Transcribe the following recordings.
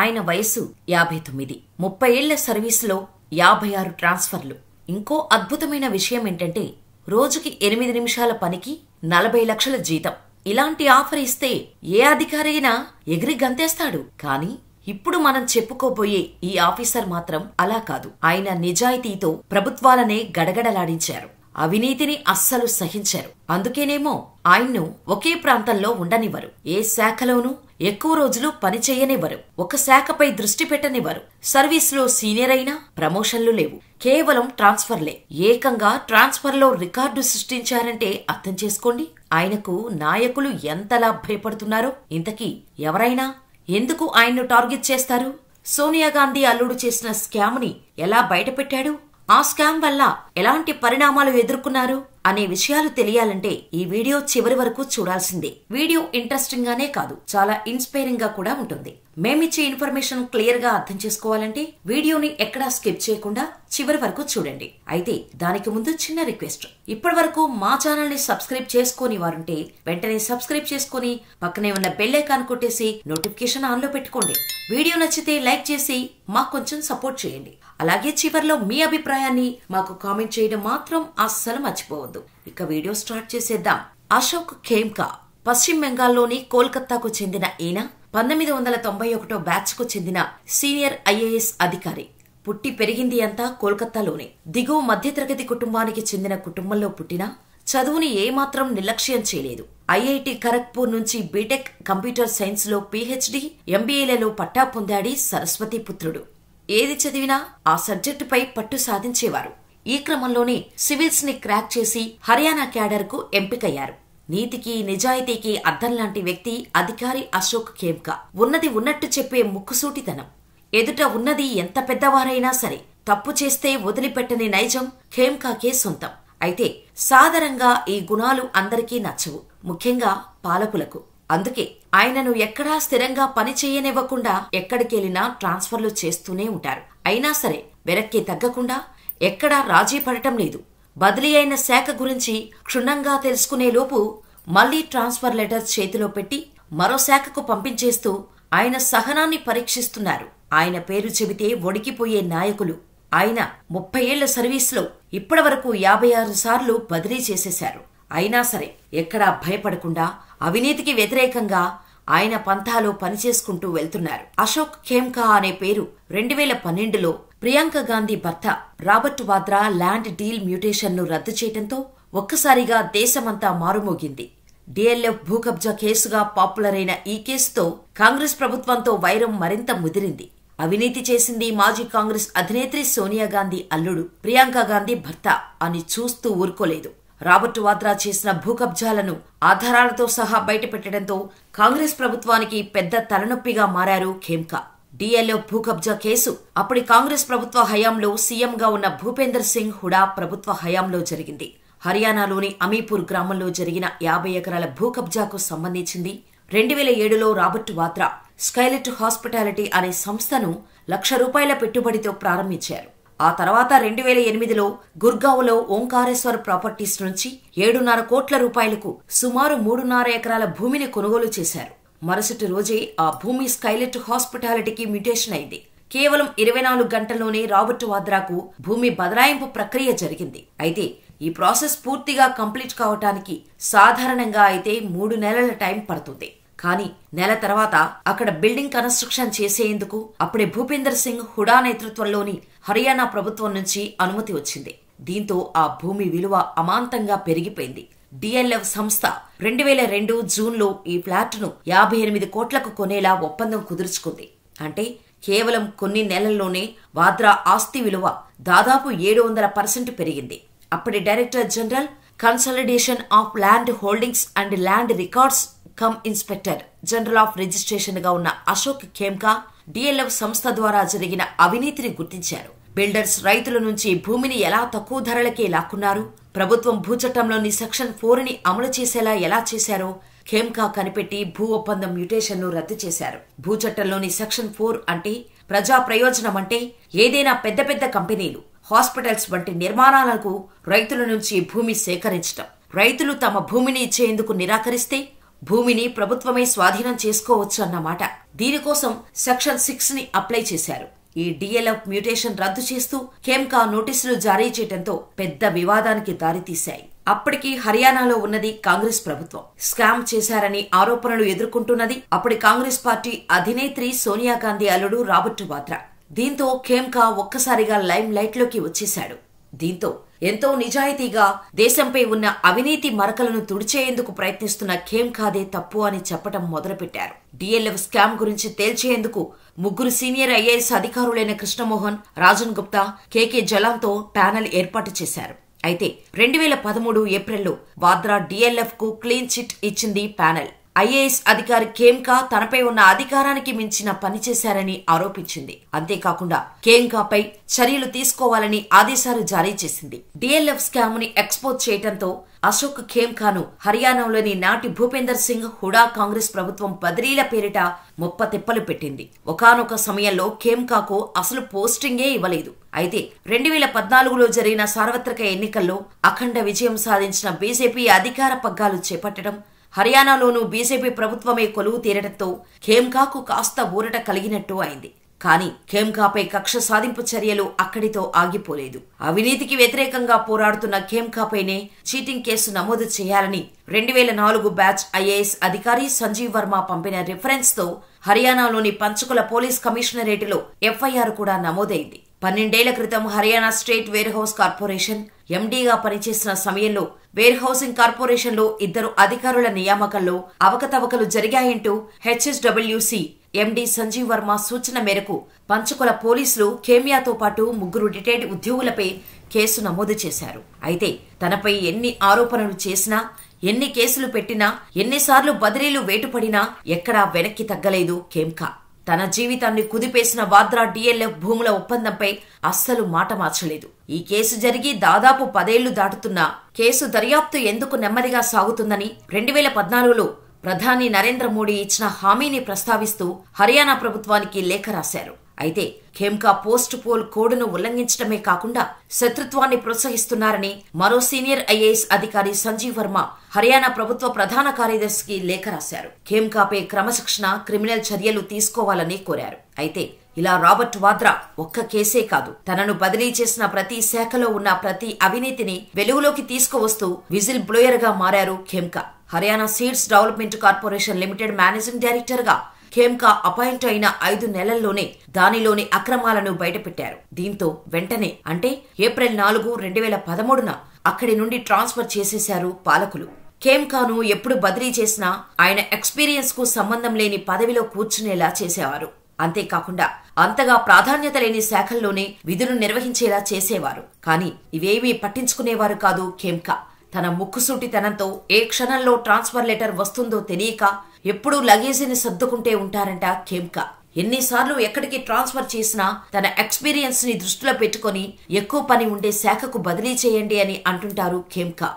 ఆయన వయసు 59. 30 ఏళ్ల సర్వీసులో 56 ట్రాన్స్ఫర్లు. ఇంకో అద్భుతమైన విషయం ఏంటంటే రోజుకి 8 నిమిషాల పనికి 40 లక్షల జీతం. ఇలాంటి ఆఫర్ ఇస్తే ఏ అధికారి అయినా ఎగిరి గంతేస్తాడు. కానీ ఇప్పుడు మనం చెప్పుకోబోయే ఈ ఆఫీసర్ మాత్రం అలా కాదు. ఆయన నిజాయితీతో ప్రభుత్వాలనే గడగడలాడించారు. అవినీతిని అస్సలు సహించారు. అందుకేనేమో ఆయన్ను ఒకే ప్రాంతంలో ఉండనివ్వరు. ఏ శాఖలోనూ ఎక్కువ రోజులు పనిచేయనివ్వరు. ఒక శాఖపై దృష్టి పెట్టనివ్వరు. సర్వీసులో సీనియర్ అయినా ప్రమోషన్లు లేవు. కేవలం ట్రాన్స్ఫర్లే. ఏకంగా ట్రాన్స్ఫర్లో రికార్డు సృష్టించారంటే అర్థం చేసుకోండి ఆయనకు నాయకులు ఎంతలా భయపడుతున్నారో. ఇంతకీ ఎవరైనా ఎందుకు ఆయన్ను టార్గెట్ చేస్తారు? సోనియా గాంధీ అల్లుడు చేసిన స్కామ్ ని ఎలా బయటపెట్టాడు? ఆ స్కామ్ వల్ల ఎలాంటి పరిణామాలు ఎదుర్కొన్నారు అనే విషయాలు తెలియాలంటే ఈ వీడియో చివరి వరకు చూడాల్సిందే. వీడియో ఇంట్రెస్టింగ్ గానే కాదు, చాలా ఇన్స్పైరింగ్ గా కూడా ఉంటుంది. మేమిచ్చే ఇన్ఫర్మేషన్ క్లియర్ గా అర్థం చేసుకోవాలంటే వీడియోని ఎక్కడా స్కిప్ చేయకుండా చివరి వరకు చూడండి. అయితే దానికి ముందు చిన్న రిక్వెస్ట్. ఇప్పటి వరకు మా ఛానల్ ని సబ్స్క్రైబ్ చేసుకోని వారుంటే వెంటనే సబ్స్క్రైబ్ చేసుకుని పక్కనే ఉన్న బెల్ ఐకాన్ కొట్టేసి నోటిఫికేషన్ ఆన్ లో పెట్టుకోండి. వీడియో నచ్చితే లైక్ చేసి మాకు కొంచెం సపోర్ట్ చేయండి. అలాగే చివర్లో మీ అభిప్రాయాన్ని మాకు కామెంట్ చేయడం మాత్రం అస్సలు మర్చిపోవద్దు. ఇక వీడియో స్టార్ట్ చేసేద్దాం. అశోక్ ఖేమ్కా పశ్చిమ బెంగాల్లోని కోల్కతాకు చెందిన ఈయన 1991 బ్యాచ్ కు చెందిన సీనియర్ ఐఏఎస్ అధికారి. పుట్టి పెరిగింది అంతా కోల్కతాలోనే. దిగువ మధ్యతరగతి కుటుంబానికి చెందిన కుటుంబంలో పుట్టినా చదువుని ఏమాత్రం నిర్లక్ష్యం చేయలేదు. ఐఐటి ఖరగ్పూర్ నుంచి బీటెక్ కంప్యూటర్ సైన్స్ లో పీహెచ్డీ, ఎంబీఏలలో పట్టా పొందాడి సరస్వతి పుత్రుడు. ఏది చదివినా ఆ సబ్జెక్టుపై పట్టు సాధించేవారు. ఈ క్రమంలోనే సివిల్స్ ని క్రాక్ చేసి హర్యానా క్యాడర్ కు ఎంపికయ్యారు. నీతికి నిజాయితీకి అద్దంలాంటి వ్యక్తి అధికారి అశోక్ ఖేమ్కా. ఉన్నది ఉన్నట్టు చెప్పే ముక్కుసూటితనం. ఎదుట ఉన్నది ఎంత పెద్దవారైనా సరే తప్పు చేస్తే వదిలిపెట్టని నైజం ఖేమ్కాకే సొంతం. అయితే సాధారణంగా ఈ గుణాలు అందరికీ నచ్చవు, ముఖ్యంగా పాలకులకు. అందుకే ఆయనను ఎక్కడా స్థిరంగా పని చేయనివ్వకుండా ఎక్కడికెళ్లినా ట్రాన్స్ఫర్లు చేస్తూనే ఉంటారు. అయినా సరే వెనక్కి తగ్గకుండా ఎక్కడా రాజీ పడటం లేదు. బదిలీ అయిన శాఖ గురించి క్షుణ్ణంగా తెలుసుకునే లోపు మళ్లీ ట్రాన్స్ఫర్ లెటర్ చేతిలో పెట్టి మరో శాఖకు పంపించేస్తూ ఆయన సహనాన్ని పరీక్షిస్తున్నారు. ఆయన పేరు చెబితే వణికిపోయే నాయకులు. ఆయన 30 ఏళ్ల సర్వీసులో ఇప్పటివరకు 56 సార్లు బదిలీ చేసేశారు. అయినా సరే ఎక్కడా భయపడకుండా అవినీతికి వ్యతిరేకంగా ఆయన పంథాలో పనిచేసుకుంటూ వెళ్తున్నారు. అశోక్ ఖేమ్కా అనే పేరు 2012లో ప్రియాంక గాంధీ భర్త Robert Vadra land deal mutation ను రద్దు చేయడంతో ఒక్కసారిగా దేశమంతా మారుమోగింది. డిఎల్ఎఫ్ భూకబ్జా కేసుగా పాపులర్ అయిన ఈ కేసుతో కాంగ్రెస్ ప్రభుత్వంతో వైరం మరింత ముదిరింది. అవినీతి చేసింది మాజీ కాంగ్రెస్ అధినేత్రి సోనియా గాంధీ అల్లుడు ప్రియాంక గాంధీ భర్త అని చూస్తూ ఊరుకోలేదు. రాబర్ట్ వాద్రా చేసిన భూకబ్జాలను ఆధారాలతో సహా బయటపెట్టడంతో కాంగ్రెస్ ప్రభుత్వానికి పెద్ద తలనొప్పిగా మారారు ఖేమ్కా. డిఎల్ఎఫ్ భూకబ్జా కేసు అప్పటి కాంగ్రెస్ ప్రభుత్వ హయాంలో సీఎంగా ఉన్న భూపేందర్ సింగ్ హుడా ప్రభుత్వ హయాంలో జరిగింది. హర్యానాలోని అమీపూర్ గ్రామంలో జరిగిన 50 ఎకరాల భూకబ్జాకు సంబంధించింది. 2007లో రాబర్ట్ వాద్రా స్కైలెట్ హాస్పిటాలిటీ అనే సంస్థను ₹1,00,000 పెట్టుబడితో ప్రారంభించారు. ఆ తర్వాత 2008లో గుర్గావ్లో ఓంకారేశ్వర్ ప్రాపర్టీస్ నుంచి 7.5 కోట్ల రూపాయలకు సుమారు 3.5 ఎకరాల భూమిని కొనుగోలు చేశారు. మరుసటి రోజే ఆ భూమి స్కైలెట్ హాస్పిటాలిటీకి మ్యూటేషన్ అయింది. కేవలం 24 గంటల్లోనే రాబర్ట్ వాద్రాకు భూమి బదలాయింపు ప్రక్రియ జరిగింది. అయితే ఈ ప్రాసెస్ పూర్తిగా కంప్లీట్ కావటానికి సాధారణంగా అయితే 3 నెలల టైం పడుతుంది. కానీ నెల తర్వాత అక్కడ బిల్డింగ్ కన్స్ట్రక్షన్ చేసేందుకు అప్పుడే భూపేందర్ సింగ్ హుడా నేతృత్వంలోని హర్యానా ప్రభుత్వం నుంచి అనుమతి వచ్చింది. దీంతో ఆ భూమి విలువ అమాంతంగా పెరిగిపోయింది. డిఎల్ఎఫ్ సంస్థ 2002 జూన్లో ఈ ఫ్లాట్ను 58 కోట్లకు కొనేలా ఒప్పందం కుదుర్చుకుంది. అంటే కేవలం కొన్ని నెలల్లోనే వాద్రా ఆస్తి విలువ దాదాపు 700% పెరిగింది. అప్పటి director general consolidation of land holdings and land records come inspector general of registration గా ఉన్న అశోక్ ఖేమ్కా డిఎల్ఎఫ్ సంస్థ ద్వారా జరిగిన అవినీతిని గుర్తించారు. బిల్డర్స్ రైతుల నుంచి భూమిని ఎలా తక్కువ ధరలకే లాక్కున్నారు, ప్రభుత్వం భూచట్టంలోని సెక్షన్ 4ని అమలు చేసేలా ఎలా చేశారో ఖేమ్కా కనిపెట్టి భూ ఒప్పందం మ్యూటేషన్ ను రద్దు చేశారు. భూచట్టంలోని సెక్షన్ 4 అంటే ప్రజా ప్రయోజనం. అంటే ఏదైనా పెద్ద పెద్ద కంపెనీలు, హాస్పిటల్స్ వంటి నిర్మాణాలకు రైతుల నుంచి భూమి సేకరించటం. రైతులు తమ భూమిని ఇచ్చేందుకు నిరాకరిస్తే భూమిని ప్రభుత్వమే స్వాధీనం చేసుకోవచ్చు అన్నమాట. దీనికోసం సెక్షన్ 6 ని అప్లై చేశారు. ఈ డిఎల్ఎఫ్ మ్యూటేషన్ రద్దు చేస్తూ ఖేమ్కా నోటీసులు జారీ చేయడంతో పెద్ద వివాదానికి దారితీశాయి. అప్పటికి హర్యానాలో ఉన్నది కాంగ్రెస్ ప్రభుత్వం. స్కామ్ చేశారని ఆరోపణలు ఎదుర్కొంటున్నది అప్పటి కాంగ్రెస్ పార్టీ అధినేత్రి సోనియా గాంధీ అల్లుడు రాబర్ట్ వాద్రా. దీంతో ఖేమ్కా ఒక్కసారిగా లైమ్ లైట్ లోకి వచ్చేశాడు. దీంతో ఎంతో నిజాయితీగా దేశంపై ఉన్న అవినీతి మరకలను తుడిచేందుకు ప్రయత్నిస్తున్న ఖేమ్కాదే తప్పు అని చెప్పటం మొదలుపెట్టారు. డిఎల్ఎఫ్ స్కామ్ గురించి తేల్చేందుకు 3 సీనియర్ ఐఏఎస్ అధికారులైన కృష్ణమోహన్, రాజన్ గుప్తా, కేకే జలాన్తో ప్యానెల్ ఏర్పాటు చేశారు. అయితే 2013 ఏప్రిల్లో వాద్రా డిఎల్ఎఫ్ కు క్లీన్ చిట్ ఇచ్చింది ప్యానెల్. ఐఏఎస్ అధికారి ఖేమ్కా తనపై ఉన్న అధికారానికి మించిన పని చేశారని ఆరోపించింది. అంతేకాకుండా ఖేమ్కాపై చర్యలు తీసుకోవాలని ఆదేశాలు జారీ చేసింది. డిఎల్ఎఫ్ స్కామ్ ని ఎక్స్పోజ్ చేయడంతో అశోక్ ఖేమ్కాను హర్యానాలోని నాటి భూపేందర్ సింగ్ హుడా కాంగ్రెస్ ప్రభుత్వం బదిలీల పేరిట ముప్పతిప్పలు పెట్టింది. ఒకానొక సమయంలో ఖేమ్కాకు అసలు పోస్టింగే ఇవ్వలేదు. అయితే 2014లో జరిగిన సార్వత్రిక ఎన్నికల్లో అఖండ విజయం సాధించిన బీజేపీ అధికార పగ్గాలు చేపట్టడం, హర్యానాలోనూ బీజేపీ ప్రభుత్వమే కొలువు తీరడంతో ఖేమ్కాకు కాస్త ఊరట కలిగినట్టు అయింది. కానీ ఖేమ్కాపై కక్ష సాధింపు చర్యలు అక్కడితో ఆగిపోలేదు. అవినీతికి వ్యతిరేకంగా పోరాడుతున్న ఖేమ్కాపైనే చీటింగ్ కేసు నమోదు చేయాలని 2004 బ్యాచ్ ఐఏఎస్ అధికారి సంజీవ్ వర్మ పంపిన రిఫరెన్స్ తో హర్యానాలోని పంచకుల పోలీస్ కమిషనరేటులో ఎఫ్ఐఆర్ కూడా నమోదైంది. 12 ఏళ్ల క్రితం Haryana state warehouse corporation ఎండీగా పనిచేసిన సమయంలో వేర్ హౌసింగ్ కార్పొరేషన్ లో 2 అధికారుల నియామకంలో అవకతవకలు జరిగాయంటూ హెచ్ఎస్డబ్ల్యూసీ ఎండీ సంజీవ్ వర్మ సూచన మేరకు పంచకుల పోలీసులు ఖేమియాతో పాటు 3 రిటైర్డ్ ఉద్యోగులపై కేసు నమోదు చేశారు. అయితే తనపై ఎన్ని ఆరోపణలు చేసినా, ఎన్ని కేసులు పెట్టినా, ఎన్నిసార్లు బదిలీలు వేటుపడినా ఎక్కడా వెనక్కి తగ్గలేదు ఖేమ్కా. తన జీవితాన్ని కుదిపేసిన వాద్రా డిఎల్ఎఫ్ భూముల ఒప్పందంపై అస్సలు మాట మార్చలేదు. ఈ కేసు జరిగి దాదాపు 10 ఏళ్లు దాటుతున్నా కేసు దర్యాప్తు ఎందుకు నెమ్మదిగా సాగుతుందని 2014లో ప్రధాని నరేంద్ర మోడీ ఇచ్చిన హామీని ప్రస్తావిస్తూ హర్యానా ప్రభుత్వానికి లేఖ రాశారు. అయితే ఖేమ్కా పోస్ట్ పోల్ కోడ్ను ఉల్లంఘించడమే కాకుండా శత్రుత్వాన్ని ప్రోత్సహిస్తున్నారని మరో సీనియర్ ఐఏఎస్ అధికారి సంజీవ్ వర్మ హర్యానా ప్రభుత్వ ప్రధాన కార్యదర్శికి లేఖ రాశారు. ఖేమ్కాపై క్రమశిక్షణ, క్రిమినల్ చర్యలు తీసుకోవాలని కోరారు. అయితే ఇలా రాబర్ట్ వాద్రా ఒక్క కేసే కాదు, తనను బదిలీ చేసిన ప్రతి శాఖలో ఉన్న ప్రతి అవినీతిని వెలుగులోకి తీసుకువస్తూ విజిల్ బ్లోయర్ గా మారారు Khemka. Haryana seeds development corporation limited managing director గా ఖేమ్కా అపాయింట్ అయిన 5 నెలల్లోనే దానిలోని అక్రమాలను బయటపెట్టారు. దీంతో వెంటనే అంటే ఏప్రిల్ 4, 2013న అక్కడి నుండి ట్రాన్స్ఫర్ చేసేశారు పాలకులు. ఖేమ్కాను ఎప్పుడు బదిలీ చేసినా ఆయన ఎక్స్పీరియన్స్ కు సంబంధం లేని పదవిలో కూర్చునేలా చేసేవారు. అంతేకాకుండా అంతగా ప్రాధాన్యత లేని శాఖల్లోనే విధులు నిర్వహించేలా చేసేవారు. కానీ ఇవేమీ పట్టించుకునేవారు కాదు ఖేమ్కా. తన ముక్కుసూటితనంతో ఏ క్షణంలో ట్రాన్స్ఫర్ లెటర్ వస్తుందో తెలియక ఎప్పుడూ లగేజీని సర్దుకుంటే ఉంటారంట ఖేమ్కా. ఎన్నిసార్లు ఎక్కడికి ట్రాన్స్ఫర్ చేసినా తన ఎక్స్పీరియన్స్ ని దృష్టిలో పెట్టుకుని ఎక్కువ పని ఉండే శాఖకు బదిలీ చేయండి అని అంటుంటారు ఖేమ్కా.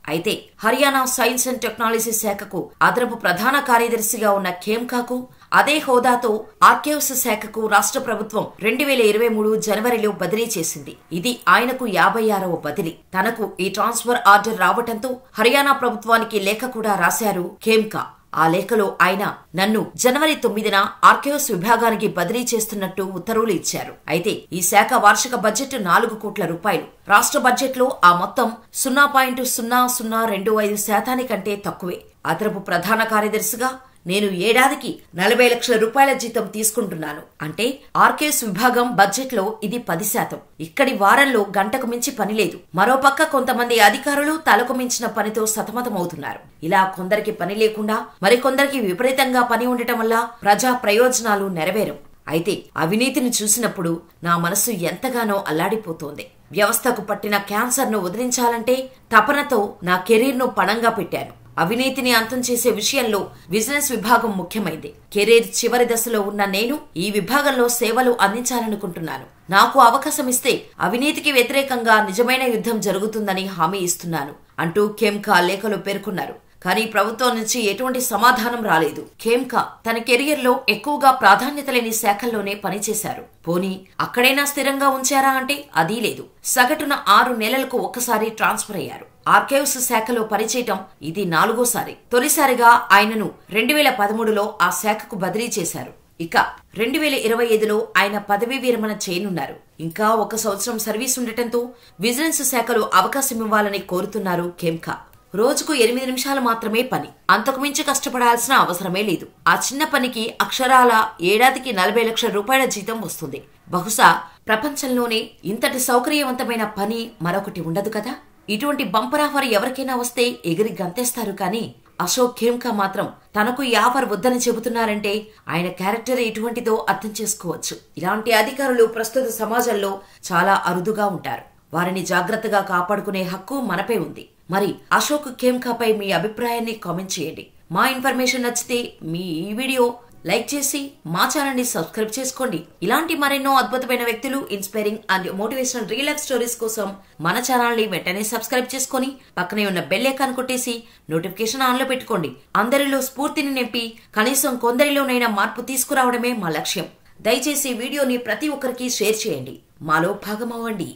అయితే హర్యానా సైన్స్ అండ్ టెక్నాలజీ శాఖకు అదనపు ప్రధాన కార్యదర్శిగా ఉన్న ఖేమ్కాకు అదే హోదాతో ఆర్కైవ్స్ శాఖకు రాష్ట్ర ప్రభుత్వం 2023 జనవరిలో బదిలీ చేసింది. ఇది ఆయనకు 56వ బదిలీ. తనకు ఈ ట్రాన్స్ఫర్ ఆర్డర్ రావటంతో హర్యానా ప్రభుత్వానికి లేఖ కూడా రాశారు ఖేమ్కా. ఆ లేఖలో ఆయన నన్ను జనవరి 9న ఆర్కైవ్స్ విభాగానికి బదిలీ చేస్తున్నట్టు ఉత్తర్వులు ఇచ్చారు. అయితే ఈ శాఖ వార్షిక బడ్జెట్ 4 కోట్ల రూపాయలు. రాష్ట్ర బడ్జెట్ లో ఆ మొత్తం 0.0025% కంటే తక్కువే. అదనపు ప్రధాన కార్యదర్శిగా నేను ఏడాదికి 40 లక్షల రూపాయల జీతం తీసుకుంటున్నాను. అంటే ఆర్కైవ్స్ విభాగం బడ్జెట్ లో ఇది 10%. ఇక్కడి వారంలో గంటకు మించి పని లేదు. మరోపక్క కొంతమంది అధికారులు తలకు మించిన పనితో సతమతమవుతున్నారు. ఇలా కొందరికి పని లేకుండా మరికొందరికి విపరీతంగా పని ఉండటం వల్ల ప్రజా ప్రయోజనాలు నెరవేరం. అయితే అవినీతిని చూసినప్పుడు నా మనసు ఎంతగానో అల్లాడిపోతోంది. వ్యవస్థకు పట్టిన క్యాన్సర్ ను వదిలించాలంటే తపనతో నా కెరీర్ ను పణంగా పెట్టాను. అవినీతిని అంతం చేసే విషయంలో విజిలెన్స్ విభాగం ముఖ్యమైంది. కెరీర్ చివరి దశలో ఉన్న నేను ఈ విభాగంలో సేవలు అందించాలనుకుంటున్నాను. నాకు అవకాశం ఇస్తే అవినీతికి వ్యతిరేకంగా నిజమైన యుద్ధం జరుగుతుందని హామీ ఇస్తున్నాను అంటూ ఖేమ్కా లేఖలో పేర్కొన్నారు. కానీ ప్రభుత్వం నుంచి ఎటువంటి సమాధానం రాలేదు. ఖేమ్కా తన కెరియర్ లో ఎక్కువగా ప్రాధాన్యత లేని శాఖల్లోనే పనిచేశారు. పోనీ అక్కడైనా స్థిరంగా ఉంచారా అంటే అదీ లేదు. సగటున 6 నెలలకు ఒక్కసారి ట్రాన్స్ఫర్ అయ్యారు. ఆర్కైవ్స్ శాఖలో పనిచేయటం ఇది 4వసారి. తొలిసారిగా ఆయనను 2013లో ఆ శాఖకు బదిలీ చేశారు. ఇక 2025లో ఆయన పదవీ విరమణ చేయనున్నారు. ఇంకా 1 సంవత్సరం సర్వీస్ ఉండటంతో విజిలెన్స్ శాఖలో అవకాశం ఇవ్వాలని కోరుతున్నారు ఖేమ్కా. రోజుకు 8 నిమిషాలు మాత్రమే పని. అంతకుమించి కష్టపడాల్సిన అవసరమే లేదు. ఆ చిన్న పనికి అక్షరాల ఏడాదికి 40 లక్షల రూపాయల జీతం వస్తుంది. బహుశా ప్రపంచంలోనే ఇంతటి సౌకర్యవంతమైన పని మరొకటి ఉండదు కదా. ఇటువంటి బంపర్ ఆఫర్ ఎవరికైనా వస్తే ఎగిరి గంతేస్తారు కానీ అశోక్ ఖేమ్కా మాత్రం తనకు ఈ ఆఫర్ వద్దని చెబుతున్నారంటే ఆయన క్యారెక్టర్ ఎటువంటిదో అర్థం చేసుకోవచ్చు. ఇలాంటి అధికారులు ప్రస్తుత సమాజంలో చాలా అరుదుగా ఉంటారు. వారిని జాగ్రత్తగా కాపాడుకునే హక్కు మనపై ఉంది. మరి అశోక్ ఖేమ్కాపై మీ అభిప్రాయాన్ని కామెంట్ చేయండి. మా ఇన్ఫర్మేషన్ నచ్చితే ఈ వీడియో లైక్ చేసి మా ఛానల్ ని సబ్స్క్రైబ్ చేసుకోండి. ఇలాంటి మరెన్నో అద్భుతమైన వ్యక్తులు, inspiring and motivational real life stories కోసం మన ఛానల్ ని వెంటనే సబ్స్క్రైబ్ చేసుకుని పక్కనే ఉన్న బెల్ ఐకాన్ కొట్టేసి నోటిఫికేషన్ ఆన్ లో పెట్టుకోండి. అందరిలో స్ఫూర్తిని నింపి కనీసం కొందరిలోనైనా మార్పు తీసుకురావడమే మా లక్ష్యం. దయచేసి వీడియోని ప్రతి ఒక్కరికి షేర్ చేయండి. మాలో భాగమవ్వండి.